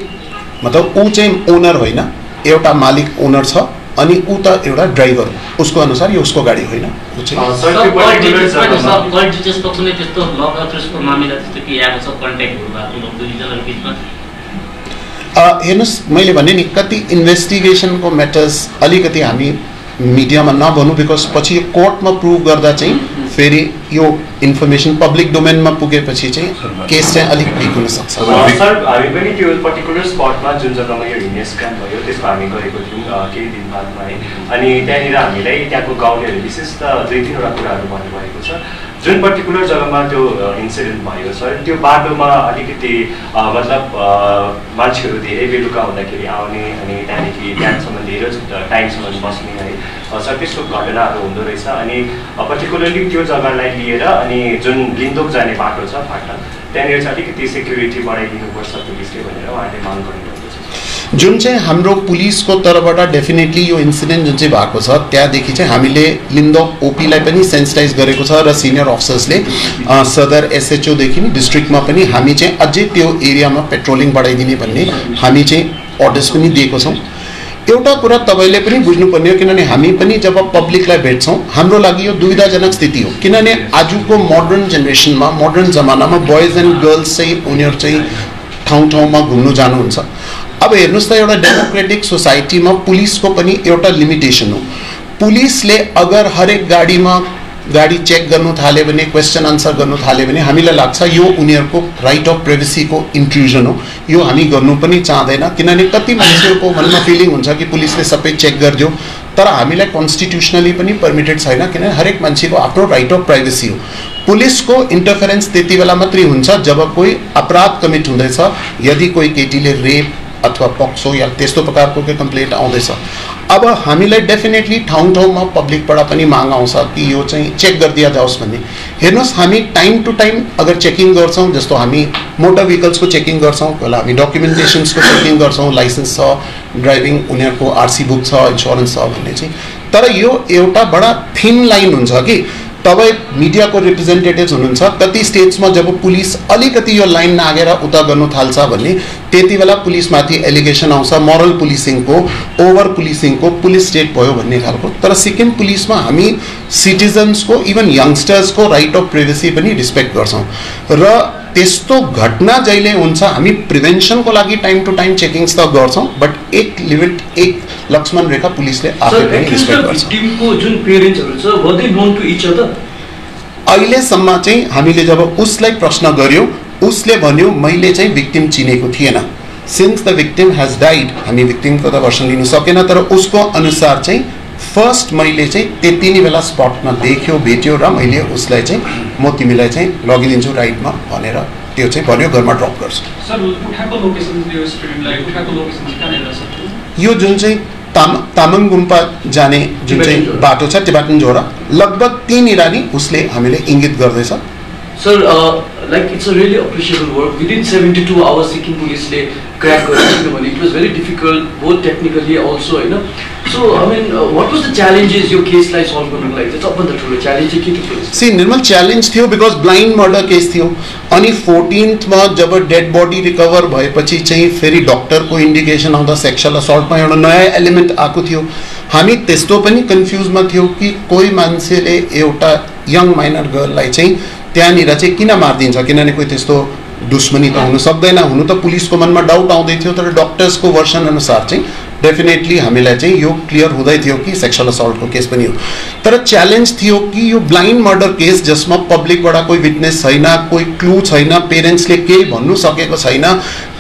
मतलब ऊ चाहिँ ओनर होइन, एउटा मालिक ओनर छ अनि ऊ त एउटा ड्राइभर हो। उसको अनुसार यो उसको गाडी होइन। ऊ चाहिँ जस्तो कुनै त्यस्तो लभ अफेयर्सको मामिला त्यस्तो के आएको छ कन्ट्याक्टहरु भएको दुईजनाको बिचमा? हेर्नुहोस् मैले भने नि कति इन्भेस्टिगेसनको म्याटर्स अलिकति हामी मिडियामा नभनौँ बिकज पछि कोर्टमा प्रुभ गर्दा चाहिँ फेरि यो इन्फर्मेसन पब्लिक डोमेनमा पुगेपछि चाहिँ केस चाहिँ अलिक भिक हुन सक्छ। सर हामी पनि त्यो पर्टिकुलर स्पटमा जुन जग्गामा यो हिनेस काण्ड भयो त्यसको हामी गरेको थियौँ केही दिन बादमा है। अनि त्यहाँनिर हामीलाई त्यहाँको गाउँलेहरूले विशेष त 2-3 वटा कुराहरू भन्नुभएको छ। जुन पर्टिकुलर जग्गामा त्यो इन्सिडेन्ट भयो सर त्यो बाटोमा अलिकति मतलब मान्छेहरू धेरै बेलुका हुँदाखेरि आउने अनि त्यहाँदेखि बिहानसम्म धेरै टाइमसम्म बस्ने है सर त्यस्तो घटनाहरू हुँदो रहेछ। अनि पर्टिकुलरली त्यो जग्गालाई लिएर अनि जुन लिन्दोक जाने बाटो छ फाटा त्यहाँनिर चाहिँ अलिकति सेक्युरिटी बढाइदिनुपर्छ पुलिसले भनेर उहाँले माग गर्नुभएको छ। जुन चाहिँ हाम्रो पुलिसको तर्फबाट डेफिनेटली यो इन्सिडेन्ट जुन चाहिँ भएको छ त्यहाँदेखि चाहिँ हामीले लिन्दोक ओपीलाई पनि सेन्सिटाइज गरेको छ र सिनियर अफिसर्सले सदर एसएचओदेखि डिस्ट्रिक्टमा पनि हामी चाहिँ अझै त्यो एरियामा पेट्रोलिङ बढाइदिने भन्ने हामी चाहिँ अर्डर्स पनि दिएको छौँ। एउटा कुरा तपाईँले पनि बुझ्नुपर्ने हो किनभने हामी पनि जब पब्लिकलाई भेट्छौँ हाम्रो लागि यो दुविधाजनक स्थिति हो किनभने आजको मोडर्न जेनेरेसनमा मोडर्न जमानामा बोइज एन्ड गर्ल्स चाहिँ उनीहरू चाहिँ ठाउँ ठाउँमा घुम्नु जानुहुन्छ। अब हेर्नुहोस् त एउटा डेमोक्रेटिक सोसाइटीमा पुलिसको पनि एउटा लिमिटेसन हो। पुलिसले अगर हरेक गाडीमा गाडी चेक गर्नु थाल्यो भने क्वेसन आन्सर गर्नु थाल्यो भने हामीलाई लाग्छ यो उनीहरूको राइट अफ प्राइभेसीको इन्ट्रुजन हो, यो हामी गर्नु पनि चाहदैन। किनभने कति मान्छेहरूको मनमा फिलिङ हुन्छ कि पुलिसले सबै चेक गरिदियो, तर हामीलाई कन्स्टिट्युसनली पनि पर्मिटेड छैन, किनभने हरेक मान्छेको आफ्नो राइट अफ प्राइभेसी हो। पुलिसको इन्टरफेरेन्स त्यति बेला मात्रै हुन्छ जब कोही अपराध कमिट हुँदैछ, यदि कोही केटीले रेप अथवा पक्सो या त्यस्तो प्रकारको केही कम्प्लेन्ट आउँदैछ। अब हामीलाई डेफिनेटली ठाउँ-ठाउँमा पब्लिकबाट पनि माग आउँछ कि यो चाहिँ चेक गरिदिया जाओस् भन्ने। हेर्नुहोस्, हामी टाइम टु टाइम अगर चेकिङ गर्छौँ, जस्तो हामी मोटर भेहिकल्सको चेकिङ गर्छौँ, पहिला हामी डकुमेन्टेसन्सको चेकिङ गर्छौँ, लाइसेन्स छ, ड्राइभिङ उनीहरूको आरसी बुक छ, इन्सुरेन्स छ भन्ने चाहिँ। तर यो एउटा बडा थिन लाइन हुन्छ कि तपाईँ मिडियाको रिप्रेजेन्टेटिभ्स हुनुहुन्छ, कति स्टेट्समा जब पुलिस अलिकति यो लाइन नागेर उता गर्नु थाल्छ भन्ने त्यति बेला पुलिसमाथि एलिगेसन आउँछ, मोरल पुलिसिङको, ओभर पुलिसिङको, पुलिस स्टेट भयो भन्ने खालको। तर सिक्किम पुलिसमा हामी सिटिजन्सको, इभन यङ्स्टर्सको राइट अफ प्राइभेसी पनि रिस्पेक्ट गर्छौँ र त्यस्तो घटना जहिले हुन्छ हामी प्रिभेन्सनको लागि टाइम टु टाइम चेकिङ्स त गर्छौँ, बट एक लिमिट, एक लक्ष्मण रेखा पुलिसले आफै पनि रिस्पेक्ट गर्छ। टिमको जुन पेरेन्ट्सहरू छ, were they known to each other? अहिलेसम्म चाहिँ हामीले जब उसलाई प्रश्न गर्यो, उसले भन्यो मैले चाहिँ भिक्टिम चिनेको थिएन। Since the victim has died, हामी भिक्टिमको त भर्सन लिनु सकेन, तर उसको अनुसार चाहिँ फर्स्ट मैले चाहिँ त्यति नै बेला स्पटमा देख्यो, भेट्यो र मैले उसलाई चाहिँ म तिमीलाई चाहिँ लगिदिन्छु राइडमा भनेर त्यो चाहिँ भन्यो, घरमा ड्रप गर्छु। सर, उठाको लोकेसन दियो स्टुडेन्टलाई, उठाको लोकेसन चाहिँ कहाँनिर छ? यो जुन चाहिँ तामाङ गुम्पा जाने जुन चाहिँ बाटो छ, टिबेटन झोडा, लगभग त्यहीँनिर नि उसले हामीले इङ्गित गर्दैछ। Sir, like it's a really appreciable work. Within 72 hours Sikkim पुलिसले क्र्याक गर्यो, किनभने it was very difficult both technically also, होइन? So I mean what was the challenges यो केसलाई सल्भ गर्नको लागि? सबभन्दा ठुलो च्यालेन्ज चाहिँ के थियो? सी, निर्मल च्यालेन्ज थियो बिकज ब्लाइन्ड मर्डर केस थियो। अनि 14th जब डेड बडी रिकभर भएपछि चाहिँ फेरि डक्टरको इन्डिकेसन आउँदा सेक्सुअल असल्टमा एउटा नयाँ एलिमेन्ट आएको थियो। हामी त्यस्तो पनि कन्फ्युजमा थियौँ कि कोही मान्छेले एउटा यङ माइनर गर्ललाई चाहिँ त्यहाँनिर चाहिँ किन मारिदिन्छ, किनभने कोही त्यस्तो दुश्मनी त हुनु सक्दैन, हुनु त पुलिसको मनमा डाउट आउँदै थियो, तर डक्टर्सको भर्सन अनुसार चाहिँ डेफिनेटली हामीलाई चाहिँ यो क्लियर हुँदै थियो कि सेक्सुअल असल्टको केस पनि हो। तर च्यालेन्ज थियो कि यो ब्लाइन्ड मर्डर केस जसमा पब्लिकबाट कोही विटनेस छैन, कोही क्लू छैन, पेरेन्ट्सले केही भन्नु सकेको छैन,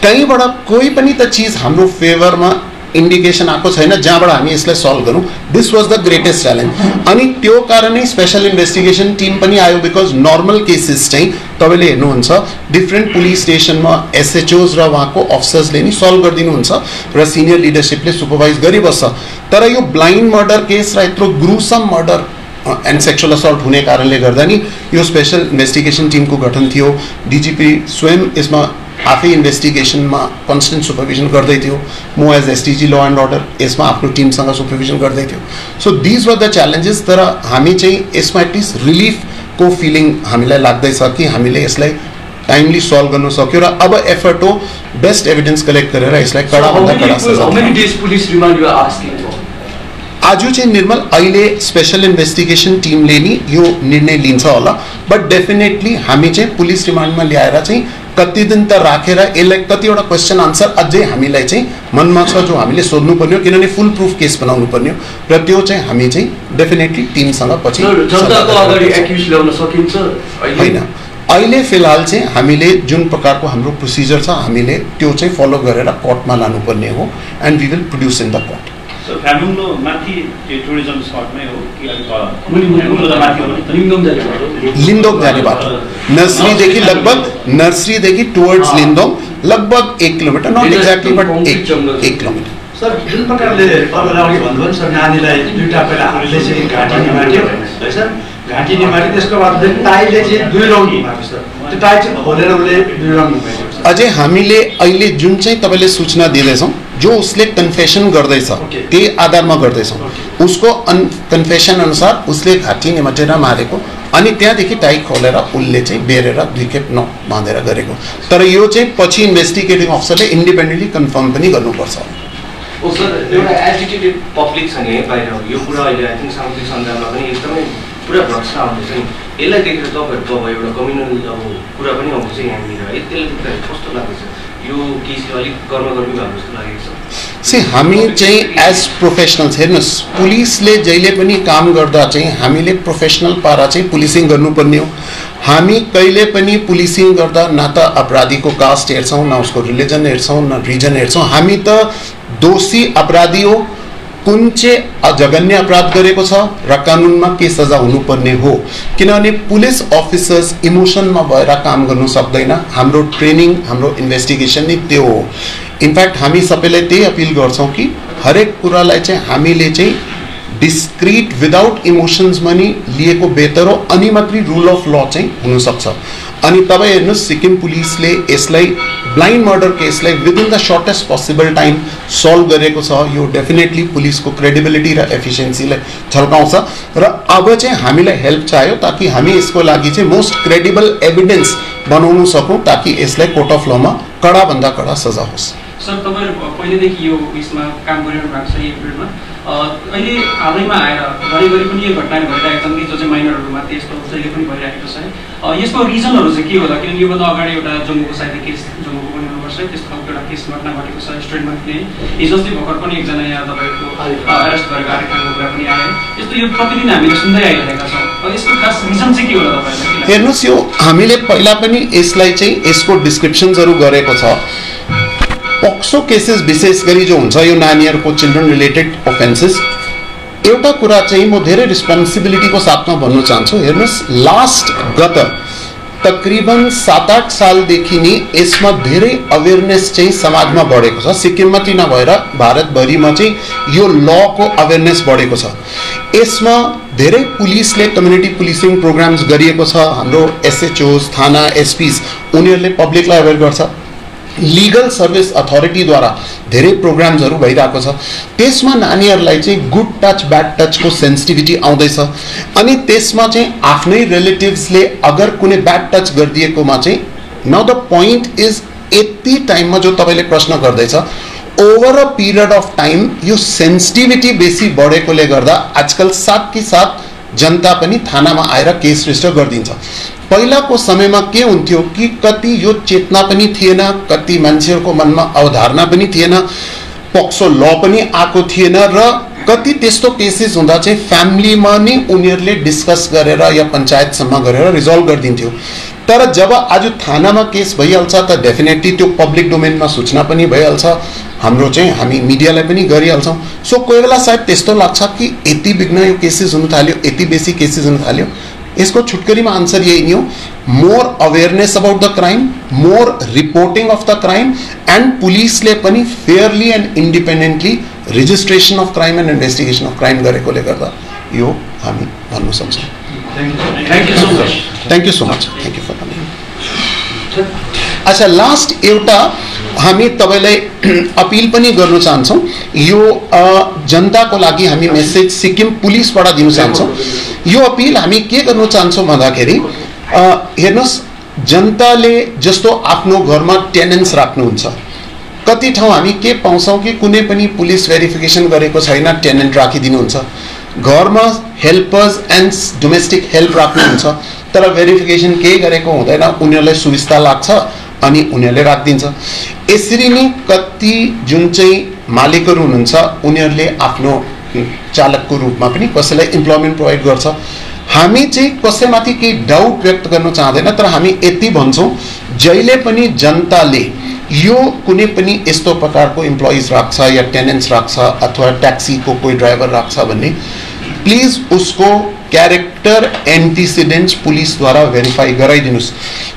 कहीँबाट कोही पनि त चिज हाम्रो फेभरमा इन्डिकेसन आएको छैन जहाँबाट हामी यसलाई सल्भ गरौँ। This was the greatest challenge. अनि त्यो कारणै स्पेसल इन्भेस्टिगेसन टिम पनि आयो, बिकज नर्मल केसेस चाहिँ तपाईँले हेर्नुहुन्छ डिफ्रेन्ट पुलिस स्टेसनमा एसएचओज र उहाँको अफिसर्सले नि सल्भ गरिदिनुहुन्छ र सिनियर लिडरसिपले सुपरभाइज गरिबस्छ। तर यो ब्लाइन्ड मर्डर केस र यत्रो ग्रुसम मर्डर एन्ड सेक्सुअल असल्ट हुने कारणले गर्दा नि यो स्पेसल इन्भेस्टिगेसन टिमको गठन थियो। डिजिपी स्वयं यसमा आफै इन्भेस्टिगेसनमा कन्स्टेन्ट सुपरभिजन गर्दै थियो। म एज एसटिजी ल एन्ड अर्डर यसमा आफ्नो टिमसँग सुपरभिजन गर्दै थियो। So these were the challenges. तर हामी चाहिँ यसमा एटलिस्ट रिलिफको फिलिङ हामीलाई लाग्दैछ कि हामीले यसलाई टाइमली सल्भ गर्न सक्यो र अब एफर्ट हो बेस्ट एभिडेन्स कलेक्ट गरेर यसलाई कडाभन्दा कडा सजाय। आज चाहिँ निर्मल अहिले स्पेसल इन्भेस्टिगेसन टिमले नि यो निर्णय लिन्छ होला, बट डेफिनेटली हामी चाहिँ पुलिस रिमान्डमा ल्याएर चाहिँ कति दिन त राखेर यसलाई कतिवटा क्वेसन आन्सर अझै हामीलाई चाहिँ मनमा छ जो हामीले सोध्नु पर्ने हो, किनभने फुल प्रुफ केस बनाउनु पर्ने हो र त्यो चाहिँ हामी चाहिँ डेफिनेटली टिमसँग पछि होइन। अहिले फिलहाल चाहिँ हामीले जुन प्रकारको हाम्रो प्रोसिजर छ हामीले त्यो चाहिँ फलो गरेर कोर्टमा लानुपर्ने हो and we will produce in the court. Lingdok जाने बाटो नर्सरीदेखि टुवर्ड्स लिन्दोङ लगभग 1 kilometre, not exactly but 1 kilometre. Sir, जुन प्रकारले तपाईँले अघि भन्नुभयो सर, नानीलाई दुईवटा पहिला हातले चाहिँ घाँटी निमाट्यो है सर, घाँटी निमाट्यो, त्यसको बाद टाईले चाहिँ 2 राउन्ड घुमाएको सर, त्यो टाई चाहिँ खोलेर उसले 2 राउन्ड घुमाएको। अझै हामीले अहिले जुन चाहिँ तपाईँले सूचना दिँदैछौँ जो उसले कन्फेसन गर्दैछ त्यही आधारमा गर्दैछौँ। उसको कन्फेसन अनुसार उसले घाँटी निमाटेर मारेको अनि त्यहाँदेखि टाई खोलेर उसले चाहिँ बेरेर 2 खेप बाँधेर गरेको। तर यो चाहिँ पछि इन्भेस्टिगेटिङ अफिसरले इन्डिपेन्डेन्टली कन्फर्म पनि गर्नुपर्छ। सर, एउटा एजुकेटेड पब्लिक छ नि बाहिर, यो कुरा अहिले आई थिङ्क सामाजिक सञ्जालमा पनि एकदमै पुरा भ्रष्ट आउँदैछ नि, यसलाई देखेर तपाईँहरूको अब एउटा कम्युनल अब कुरा पनि आउँदैछ यहाँनिर है, त्यसले देख्दाखेरि कस्तो लाग्दैछ? यो केसले अलिक गर्मी भएको जस्तो लागेको छ। सी हामी चाहिँ एज प्रोफेसनल्स हेर्नुहोस् पुलिसले जहिले पनि काम गर्दा चाहिँ हामीले प्रोफेसनल पारा चाहिँ पुलिसिङ गर्नुपर्ने हो। हामी कहिले पनि पुलिसिङ गर्दा न त अपराधीको कास्ट हेर्छौँ, न उसको रिलिजन हेर्छौँ, न रिजन हेर्छौँ। हामी त दोषी अपराधी हो, कुन चाहिँ जघन्य अपराध गरेको छ र कानुनमा के सजा हुनुपर्ने हो। किनभने पुलिस अफिसर्स इमोसनमा भएर काम गर्नु सक्दैन। हाम्रो ट्रेनिङ, हाम्रो इन्भेस्टिगेसन नै त्यो हो। इनफ्याक्ट हामी सबैलाई त्यही अपिल गर्छौँ कि हरेक कुरालाई चाहिँ हामीले चाहिँ डिस्क्रिट विदाउट इमोसन्समा नि लिएको बेटर हो, अनि मात्रै रुल अफ ल चाहिँ हुनसक्छ। अनि तपाईँ हेर्नुहोस् सिक्किम पुलिसले यसलाई ब्लाइन्ड मर्डर केसलाई within the shortest possible time solve गरेको छ। यो डेफिनेटली पुलिसको क्रेडिबिलिटी र एफिसिएन्सीलाई झल्काउँछ र अब चाहिँ हामीलाई हेल्प चाहियो ताकि हामी यसको लागि चाहिँ मोस्ट क्रेडिबल एभिडेन्स बनाउन सकौँ ताकि यसलाई कोर्ट अफ लमा कडाभन्दा कडा सजा होस्। सर तपाईँहरू पहिलेदेखि यो उयसमा काम गरिरहनु भएको छ, यो फिल्डमा अहिले हालैमा आएर घरिघरि पनि यो घटनाहरू भइरहेको छन् कि जो चाहिँ माइनरहरूमा त्यस्तो जहिले पनि भइरहेको छ है। यसको रिजनहरू चाहिँ के होला? किनभने योभन्दा अगाडि एउटा जम्मूको सायद केस, जम्मूको पनि हुनुपर्छ, त्यस्तो खालको एउटा केस घटना घटेको छ स्टुडेन्टमा पनि। हिजोस्ति भर्खर पनि एकजना यहाँ तपाईँको एरेस्ट गरेको आरिफखानको कुरा पनि आयो। यस्तो यो प्रतिदिन हामीले सुन्दै आइरहेका छौँ। यसको खास रिजन चाहिँ के होला तपाईँलाई? हेर्नुहोस् यो हामीले पहिला पनि यसलाई चाहिँ यसको डिस्क्रिप्सन्सहरू गरेको छ। पक्सो केसेस विशेष गरी जो हुन्छ यो नानीहरूको चिल्ड्रन रिलेटेड अफेन्सेस, एउटा कुरा चाहिँ म धेरै रिस्पोन्सिबिलिटीको साथमा भन्न चाहन्छु। हेर्नुहोस् लास्ट गत तकरिबन 7-8 सालदेखि नै यसमा धेरै अवेरनेस चाहिँ समाजमा बढेको छ। सिक्किम मात्रै नभएर भारतभरिमा चाहिँ यो लको अवेरनेस बढेको छ। यसमा धेरै पुलिसले कम्युनिटी पुलिसिङ प्रोग्राम्स गरिएको छ। हाम्रो एसएचओस, थाना एसपीस उनीहरूले पब्लिकलाई अवेर गर्छ। लिगल सर्भिस अथोरिटीद्वारा धेरै प्रोग्राम्सहरू भइरहेको छ। त्यसमा नानीहरूलाई चाहिँ गुड टच ब्याड टचको सेन्सिटिभिटी आउँदैछ। अनि त्यसमा चाहिँ आफ्नै रिलेटिभ्सले अगर कुनै ब्याड टच गरिदिएकोमा चाहिँ नाउ द पोइन्ट इज यति टाइममा जो तपाईँले प्रश्न गर्दैछ over a period of time यो सेन्सिटिभिटी बेसी बढेकोले गर्दा आजकल साथ कि साथ जनता पनि थानामा आएर केस रजिस्टर गरिदिन्छ। पहिलाको समयमा के हुन्थ्यो कि कति यो चेतना पनि थिएन, कति मान्छेहरूको मनमा अवधारणा पनि थिएन, पक्सो ल पनि आएको थिएन र कति त्यस्तो केसेस हुँदा चाहिँ फ्यामिलीमा नै उनीहरूले डिस्कस गरेर या पञ्चायतसम्म गरेर रिजल्भ गरिदिन्थ्यो। तर जब आज थानामा केस भइहाल्छ त डेफिनेटली त्यो पब्लिक डोमेनमा सूचना पनि भइहाल्छ, हाम्रो चाहिँ हामी मिडियालाई पनि गरिहाल्छौँ। सो कोही बेला सायद त्यस्तो लाग्छ कि यति बिघ्न यो केसेस हुन थाल्यो, यति बेसी केसेस हुन थाल्यो। यसको छुटकरीमा आन्सर यही नै हो, more awareness about the crime, more reporting of the crime and पुलिसले पनि fairly and independently registration of crime and investigation of crime गरेकोले गर्दा यो हामी भन्नु सक्छौँ। Thank you so much. Thank you so much. Thank you for coming. अच्छा लास्ट एउटा हामी तपाईँलाई अपिल पनि गर्न चाहन्छौँ। यो जनताको लागि हामी मेसेज सिक्किम पुलिसबाट दिन चाहन्छौँ। यो अपिल हामी के गर्न चाहन्छौँ भन्दाखेरि हेर्नुहोस् जनताले जस्तो आफ्नो घरमा टेनेन्ट्स राख्नुहुन्छ, कति ठाउँ हामी के पाउँछौँ कि कुनै पनि पुलिस भेरिफिकेसन गरेको छैन टेनेन्ट राखिदिनुहुन्छ। घरमा हेल्पर्स एन्ड डोमेस्टिक हेल्प राख्नुहुन्छ तर भेरिफिकेसन केही गरेको हुँदैन, उनीहरूलाई सुविस्ता लाग्छ अनि उनीहरूले राखिदिन्छ। यसरी नै कति जुन चाहिँ मालिकहरू हुनुहुन्छ उनीहरूले आफ्नो चालकको रूपमा पनि कसैलाई इम्प्लोइमेन्ट प्रोभाइड गर्छ। हामी चाहिँ कसैमाथि केही डाउट व्यक्त गर्न चाहँदैन, तर हामी यति भन्छौँ जहिले पनि जनताले यो कुनै पनि यस्तो प्रकारको इम्प्लोइज राख्छ या टेनेन्ट्स राख्छ अथवा ट्याक्सीको कोही ड्राइभर राख्छ भने प्लिज उसको क्यारेक्टर एन्टिसिडेन्ट्स पुलिसद्वारा भेरिफाई गराइदिनुहोस्।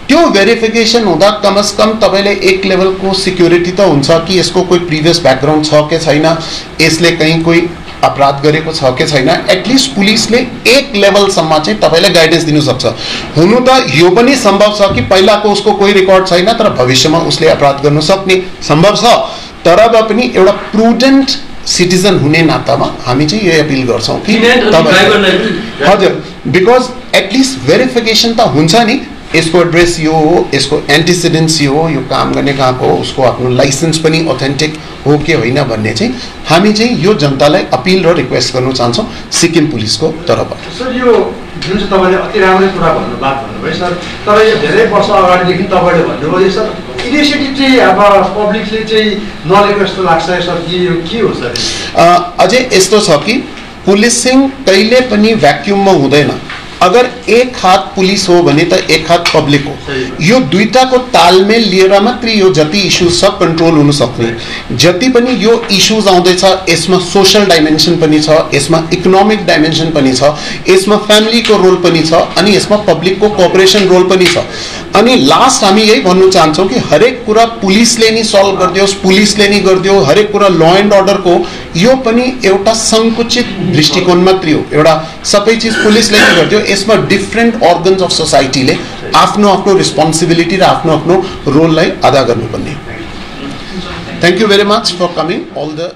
त्यो भेरिफिकेसन हुँदा कमसेकम तपाईँले एक लेभलको सिक्युरिटी त हुन्छ कि यसको कोही प्रिभियस ब्याकग्राउन्ड छ कि छैन, यसले कहीँ कोही अपराध गरेको छ कि छैन। एटलिस्ट पुलिसले एक लेभलसम्म चाहिँ तपाईँले गाइडेन्स दिनुसक्छ। हुनु त यो पनि सम्भव छ कि पहिलाको उसको कोही रेकर्ड छैन तर भविष्यमा उसले अपराध गर्न सक्ने सम्भव छ, तर पनि एउटा प्रुडेन्ट सिटिजन हुने नातामा हामी चाहिँ यो अपिल गर्छौँ कि हजुर बिकज एटलिस्ट भेरिफिकेसन त हुन्छ नि, यसको एड्रेस यो हो, यसको एन्टिसिडेन्ट्स यो हो, यो काम गर्ने कहाँको हो, उसको आफ्नो लाइसेन्स पनि अथेन्टिक हो कि होइन भन्ने चाहिँ हामी चाहिँ यो जनतालाई अपिल र रिक्वेस्ट गर्न चाहन्छौँ सिक्किम पुलिसको तर्फबाट। सर यो जुन चाहिँ तपाईँले अति राम्रै कुरा बात भन्नुभयो सर, तर यो धेरै वर्ष अगाडिदेखि तपाईँले भन्नुभयो सर इनिसिएटिभ चाहिँ अब पब्लिकले चाहिँ नलिएको जस्तो लाग्छ सर कि यो के हो सर? अझै यस्तो छ कि पुलिसिङ कहिले पनि भ्याक्युममा हुँदैन। अगर एक हात पुलिस हो भने त एक हात पब्लिक हो। यो दुईटाको तालमेल लिएर मात्रै यो जति इश्यूज छ कन्ट्रोल हुन सक्ने। जति पनि यो इश्यूज आउँदैछ यसमा सोशल डाइमेन्सन पनि छ, यसमा इकोनोमिक डाइमेन्सन पनि छ, यसमा फ्यामिलीको रोल पनि छ, अनि यसमा पब्लिकको कोअपरेसन रोल पनि छ। अनि लास्ट हामी यही भन्नु चाहन्छौँ कि हरेक कुरा पुलिसले नि सल्भ गरिदियोस्, पुलिसले नि गरिदियो, हरेक कुरा ल एन्ड अर्डरको यो पनि एउटा सङ्कुचित दृष्टिकोण मात्रै हो। एउटा सबै चिज पुलिसले नि गरिदियो, यसमा डिफ्रेन्ट अर्गन्स अफ सोसाइटीले आफ्नो आफ्नो रिस्पोन्सिबिलिटी र आफ्नो आफ्नो रोललाई अदा गर्नुपर्ने। Thank you very much for coming. All the